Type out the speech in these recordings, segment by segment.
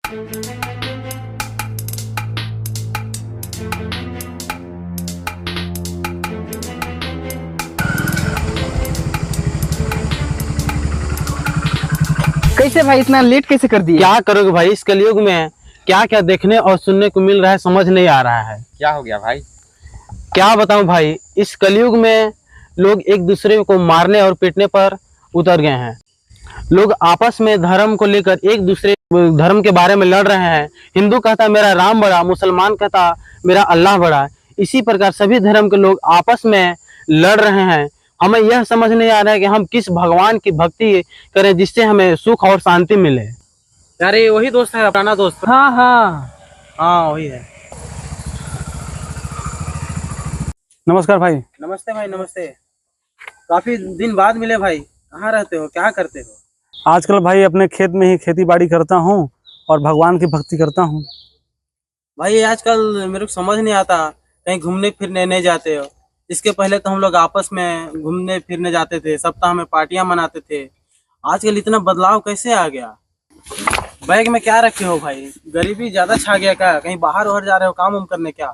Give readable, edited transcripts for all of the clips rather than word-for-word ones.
कैसे भाई इतना लेट कैसे कर दिए? क्या करोगे भाई, इस कलयुग में क्या क्या देखने और सुनने को मिल रहा है समझ नहीं आ रहा है। क्या हो गया भाई? क्या बताऊं भाई, इस कलयुग में लोग एक दूसरे को मारने और पीटने पर उतर गए हैं। लोग आपस में धर्म को लेकर एक दूसरे धर्म के बारे में लड़ रहे हैं। हिंदू कहता मेरा राम बड़ा, मुसलमान कहता मेरा अल्लाह बड़ा। इसी प्रकार सभी धर्म के लोग आपस में लड़ रहे हैं। हमें यह समझ नहीं आ रहा है कि हम किस भगवान की भक्ति करें जिससे हमें सुख और शांति मिले। यार ये वही दोस्त है, अपना दोस्त। हाँ हाँ हाँ वही है। नमस्कार भाई। नमस्ते भाई, नमस्ते। काफी दिन बाद मिले भाई। कहाँ रहते हो, क्या करते हो? आजकल भाई अपने खेत में ही खेती बाड़ी करता हूँ और भगवान की भक्ति करता हूँ। भाई आजकल मेरे को समझ नहीं आता, कहीं घूमने फिरने नहीं जाते हो? इसके पहले तो हम लोग आपस में घूमने फिरने जाते थे, सप्ताह में पार्टियां मनाते थे। आजकल इतना बदलाव कैसे आ गया? बैग में क्या रखे हो भाई? गरीबी ज्यादा छा गया क्या? कहीं बाहर उहर जा रहे हो काम उम करने क्या?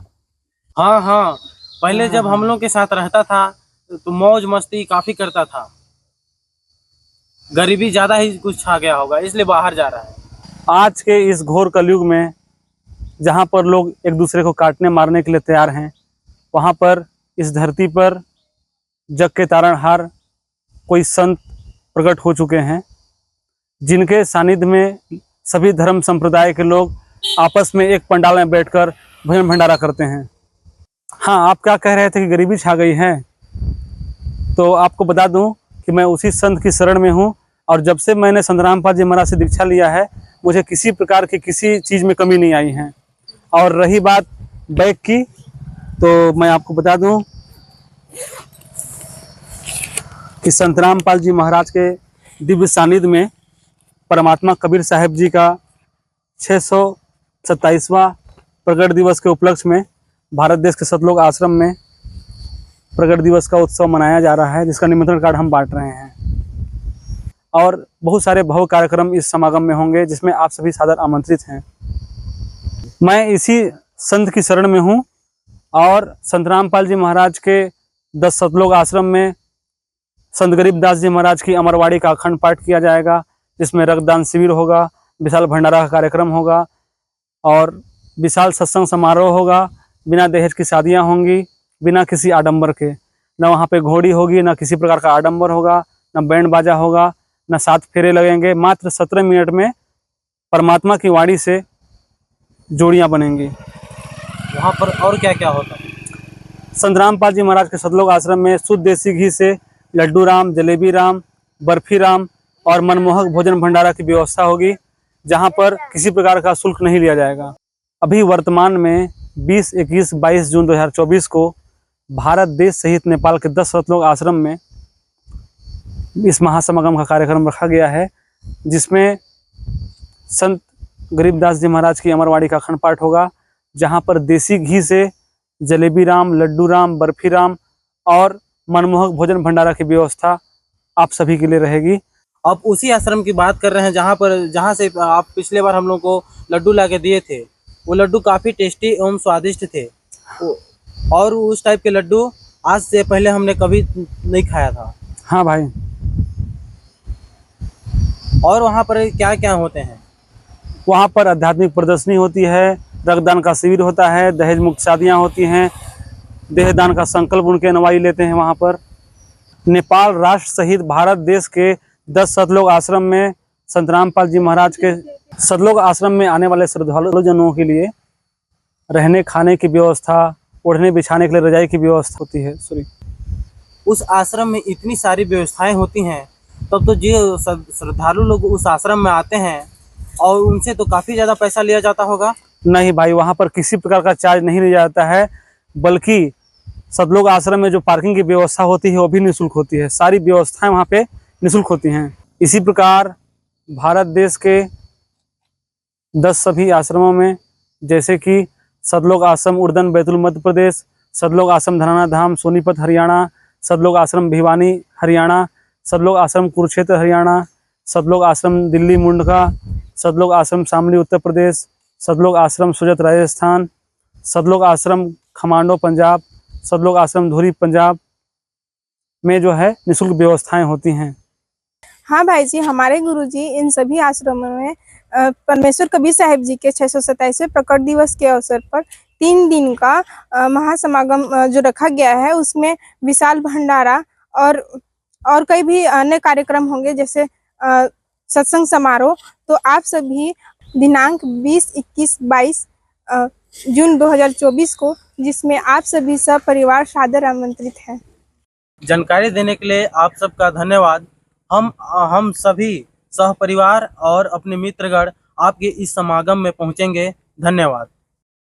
हाँ हाँ, पहले जब हम लोग के साथ रहता था तो मौज मस्ती काफी करता था। गरीबी ज्यादा ही कुछ छा गया होगा इसलिए बाहर जा रहा है। आज के इस घोर कलयुग में जहाँ पर लोग एक दूसरे को काटने मारने के लिए तैयार हैं, वहाँ पर इस धरती पर जग के तारणहार कोई संत प्रकट हो चुके हैं, जिनके सानिध्य में सभी धर्म संप्रदाय के लोग आपस में एक पंडाल में बैठकर भजन भंडारा करते हैं। हाँ, आप क्या कह रहे थे कि गरीबी छा गई है, तो आपको बता दूं कि मैं उसी संत की शरण में हूं और जब से मैंने संत रामपाल जी महाराज से दीक्षा लिया है, मुझे किसी प्रकार की किसी चीज़ में कमी नहीं आई है। और रही बात बैग की, तो मैं आपको बता दूं कि संत रामपाल जी महाराज के दिव्य सानिध्य में परमात्मा कबीर साहब जी का 627वां प्रगट दिवस के उपलक्ष्य में भारत देश के सतलोक आश्रम में प्रगट दिवस का उत्सव मनाया जा रहा है, जिसका निमंत्रण कार्ड हम बांट रहे हैं। और बहुत सारे भव्य कार्यक्रम इस समागम में होंगे, जिसमें आप सभी सादर आमंत्रित हैं। मैं इसी संत की शरण में हूँ और संत रामपाल जी महाराज के 10 सतलोक आश्रम में संत गरीबदास जी महाराज की अमरवाड़ी का अखंड पाठ किया जाएगा, जिसमें रक्तदान शिविर होगा, विशाल भंडारा का कार्यक्रम होगा और विशाल सत्संग समारोह होगा। बिना दहेज की शादियाँ होंगी, बिना किसी आडंबर के। न वहाँ पे घोड़ी होगी, न किसी प्रकार का आडंबर होगा, न बैंड बाजा होगा, न 7 फेरे लगेंगे। मात्र 17 मिनट में परमात्मा की वाणी से जोड़ियाँ बनेंगी। वहाँ पर और क्या क्या होता है? संत रामपाल जी महाराज के सतलोक आश्रम में शुद्ध देसी घी से लड्डू राम, जलेबी राम, बर्फी राम और मनमोहक भोजन भंडारा की व्यवस्था होगी, जहाँ पर किसी प्रकार का शुल्क नहीं लिया जाएगा। अभी वर्तमान में 20, 21, 22 जून 2024 को भारत देश सहित नेपाल के 10 सतलोक आश्रम में इस महासमागम का कार्यक्रम रखा गया है, जिसमें संत गरीबदास जी महाराज की अमरवाड़ी का अखंड पाठ होगा, जहां पर देसी घी से जलेबी राम, लड्डू राम, बर्फी राम और मनमोहक भोजन भंडारा की व्यवस्था आप सभी के लिए रहेगी। आप उसी आश्रम की बात कर रहे हैं जहाँ से आप पिछले बार हम लोग को लड्डू ला के दिए थे। वो लड्डू काफ़ी टेस्टी एवं स्वादिष्ट थे और उस टाइप के लड्डू आज से पहले हमने कभी नहीं खाया था। हाँ भाई। और वहाँ पर क्या क्या होते हैं? वहाँ पर आध्यात्मिक प्रदर्शनी होती है, रक्तदान का शिविर होता है, दहेज मुक्त शादियाँ होती हैं, देहदान का संकल्प उनके नवाई लेते हैं। वहाँ पर नेपाल राष्ट्र सहित भारत देश के 10 सतलोक आश्रम में संत रामपाल जी महाराज के सतलोक आश्रम में आने वाले श्रद्धालु जनों के लिए रहने खाने की व्यवस्था, ओढ़ने बिछाने के लिए रजाई की व्यवस्था होती है। उस आश्रम में इतनी सारी व्यवस्थाएं होती हैं, तब तो जो श्रद्धालु लोग उस आश्रम में आते हैं और उनसे तो काफ़ी ज़्यादा पैसा लिया जाता होगा। नहीं भाई, वहाँ पर किसी प्रकार का चार्ज नहीं लिया जाता है, बल्कि सतलोक आश्रम में जो पार्किंग की व्यवस्था होती है वो भी निःशुल्क होती है। सारी व्यवस्थाएं वहाँ पे निःशुल्क होती हैं। इसी प्रकार भारत देश के 10 सभी आश्रमों में, जैसे कि सतलोक आश्रम उर्दन बैतुल मध्य प्रदेश, सतलोक आश्रम धनाना धाम सोनीपत हरियाणा, सतलोक आश्रम भिवानी हरियाणा, सतलोक आश्रम कुरुक्षेत्र हरियाणा, सतलोक आश्रम दिल्ली मुंडका, सतलोक आश्रम शामली उत्तर प्रदेश, सतलोक आश्रम सूरत राजस्थान, सतलोक आश्रम खमांडो पंजाब, सतलोक आश्रम धुरी पंजाब में जो है निःशुल्क व्यवस्थाएं होती हैं। हाँ भाई जी, हमारे गुरुजी इन सभी आश्रमों में परमेश्वर कबीर साहिब जी के 627वें प्रकट दिवस के अवसर पर 3 दिन का महासमागम जो रखा गया है, उसमें विशाल भंडारा और कई भी अन्य कार्यक्रम होंगे, जैसे सत्संग समारोह। तो आप सभी दिनांक 20, 21, 22 जून 2024 को, जिसमें आप सभी सपरिवार सादर आमंत्रित हैं। जानकारी देने के लिए आप सबका धन्यवाद। हम सभी सहपरिवार और अपने मित्रगण आपके इस समागम में पहुंचेंगे। धन्यवाद।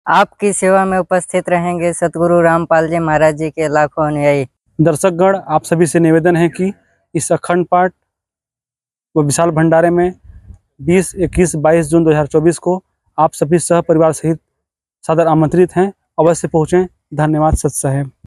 आपकी सेवा में उपस्थित रहेंगे सतगुरु रामपाल जी महाराज जी के लाखों अनुयायी। दर्शकगण, आप सभी से निवेदन है कि इस अखंड पाठ व विशाल भंडारे में 20, 21, 22 जून 2024 को आप सभी सह परिवार सहित सादर आमंत्रित हैं। अवश्य पहुँचें। धन्यवाद। सत साहेब।